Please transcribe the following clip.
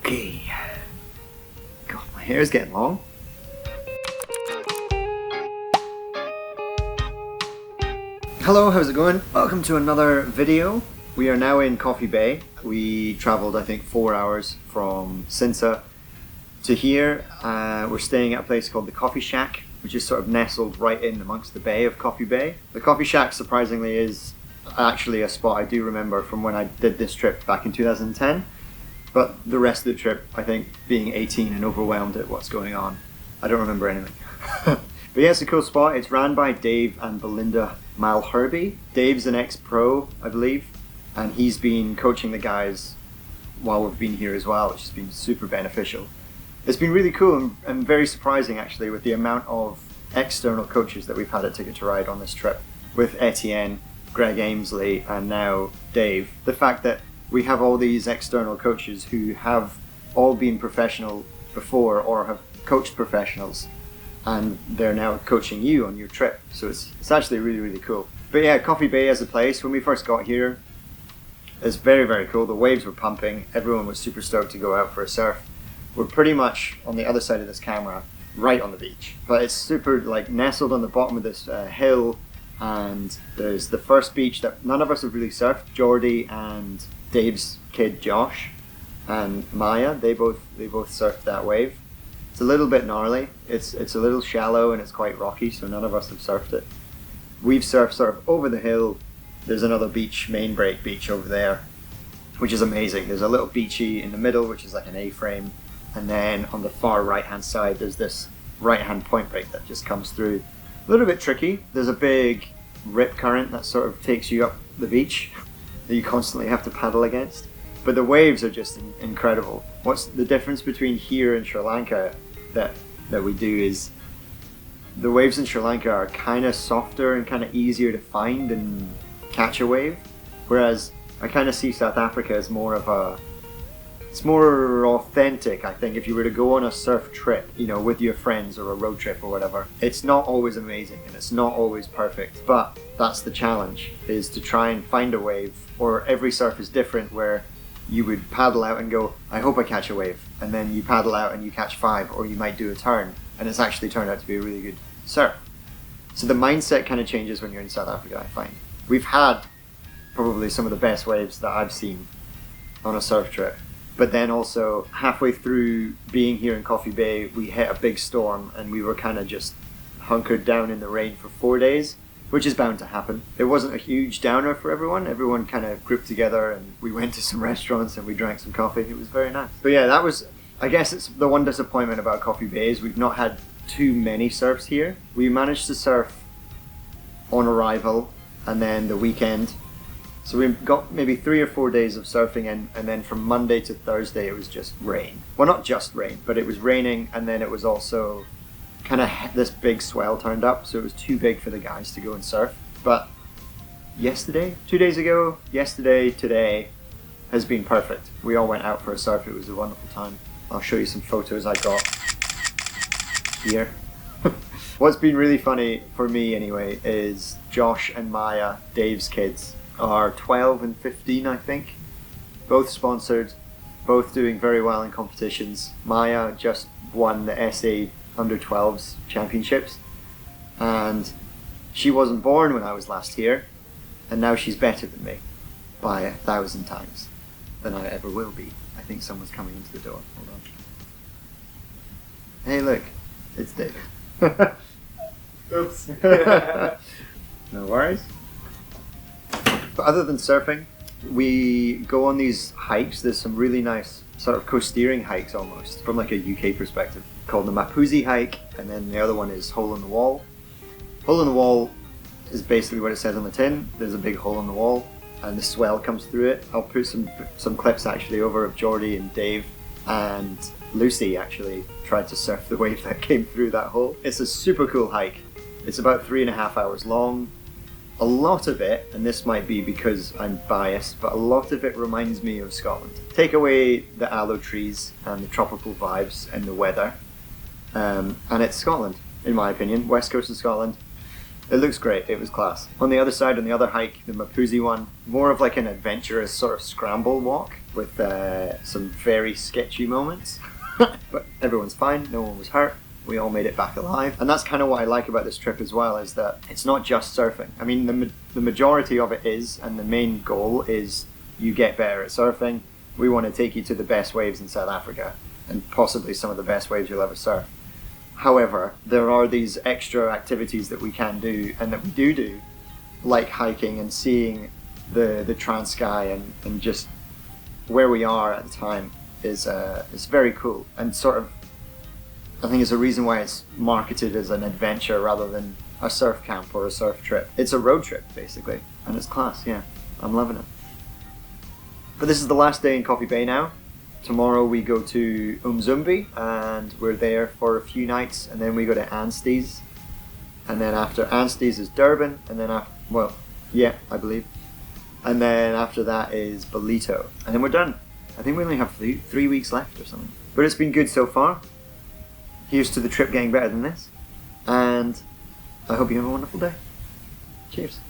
Okay. God, my hair's getting long. Hello, how's it going? Welcome to another video. We are now in Coffee Bay. We travelled, I think, 4 hours from Sinsa to here. We're staying at a place called the Coffee Shack, which is sort of nestled right in amongst the bay of Coffee Bay. The Coffee Shack, surprisingly, is actually a spot I do remember from when I did this trip back in 2010. But the rest of the trip, I think, being 18 and overwhelmed at what's going on, I don't remember anything. But yeah, it's a cool spot. It's ran by Dave and Belinda Malherbe. Dave's an ex-pro, I believe, and he's been coaching the guys while we've been here as well, which has been super beneficial. It's been really cool and very surprising, actually, with the amount of external coaches that we've had at Ticket to Ride on this trip, with Etienne, Greg Amesley, and now Dave. The fact that we have all these external coaches who have all been professional before or have coached professionals, and they're now coaching you on your trip. So it's actually really, really cool. But yeah, Coffee Bay as a place, when we first got here, it's very, very cool. The waves were pumping. Everyone was super stoked to go out for a surf. We're pretty much on the other side of this camera, right on the beach. But it's super like nestled on the bottom of this hill, and there's the first beach that none of us have really surfed. Jordy and Dave's kid Josh and Maya, they both surfed that wave. It's a little bit gnarly. It's a little shallow and it's quite rocky, so none of us have surfed it. We've surfed sort of over the hill. There's another beach, Main Break Beach over there, which is amazing. There's a little beachy in the middle, which is like an A-frame, and then on the far right-hand side, there's this right-hand point break that just comes through. A little bit tricky. There's a big rip current that sort of takes you up the beach that you constantly have to paddle against. But the waves are just incredible. What's the difference between here and Sri Lanka that we do is the waves in Sri Lanka are kind of softer and kind of easier to find and catch a wave, whereas I kind of see South Africa as more of a, it's more authentic. I think if you were to go on a surf trip, you know, with your friends or a road trip or whatever, it's not always amazing and it's not always perfect, but that's the challenge, is to try and find a wave, or every surf is different, where you would paddle out and go, I hope I catch a wave, and then you paddle out and you catch 5, or you might do a turn and it's actually turned out to be a really good surf. So the mindset kind of changes when you're in South Africa, I find. We've had probably some of the best waves that I've seen on a surf trip, but then also halfway through being here in Coffee Bay, we hit a big storm and we were kind of just hunkered down in the rain for 4 days, which is bound to happen. It wasn't a huge downer for everyone. Everyone kind of grouped together and we went to some restaurants and we drank some coffee. It was very nice. But yeah, that was, I guess it's the one disappointment about Coffee Bay is we've not had too many surfs here. We managed to surf on arrival and then the weekend. So we got maybe 3 or 4 days of surfing, and then from Monday to Thursday it was just rain. Well, not just rain, but it was raining, and then it was also kind of this big swell turned up, so it was too big for the guys to go and surf. But yesterday, 2 days ago, yesterday, today has been perfect. We all went out for a surf. It was a wonderful time. I'll show you some photos I got here. What's been really funny for me anyway is Josh and Maya, Dave's kids, are 12 and 15, I think. Both sponsored, both doing very well in competitions. Maya just won the SA Under 12s championships, and she wasn't born when I was last here, and now she's better than me by 1,000 times than I ever will be. I think someone's coming into the door. Hold on. Hey, look, it's Dave. Oops. No worries. But other than surfing, we go on these hikes. There's some really nice sort of coasteering hikes almost, from like a UK perspective, called the Mapuzi hike, and then the other one is Hole in the Wall. Hole in the Wall is basically what it says on the tin. There's a big hole in the wall and the swell comes through it. I'll put some clips actually over of Jordy and Dave, and Lucy actually tried to surf the wave that came through that hole. It's a super cool hike. It's about 3.5 hours long. A lot of it, and this might be because I'm biased, but a lot of it reminds me of Scotland. Take away the aloe trees and the tropical vibes and the weather, and it's Scotland, in my opinion, west coast of Scotland. It looks great. It was class. On the other side, on the other hike, the Mapuzi one, more of like an adventurous sort of scramble walk with some very sketchy moments. But everyone's fine. No one was hurt. We all made it back alive. And that's kind of what I like about this trip as well, is that it's not just surfing. I mean, the majority of it is, and the main goal is you get better at surfing. We want to take you to the best waves in South Africa, and possibly some of the best waves you'll ever surf. However, there are these extra activities that we can do, and that we do, like hiking and seeing the Transkei and just where we are at the time is very cool, and sort of, I think it's a reason why it's marketed as an adventure rather than a surf camp or a surf trip. It's a road trip, basically, and it's class, yeah. I'm loving it. But this is the last day in Coffee Bay now. Tomorrow we go to Umzumbi, and we're there for a few nights, and then we go to Anstey's. And then after Anstey's is Durban, and then after, well, yeah, I believe. And then after that is Bolito, and then we're done. I think we only have 3 weeks left or something. But it's been good so far. Here's to the trip getting better than this. And I hope you have a wonderful day. Cheers.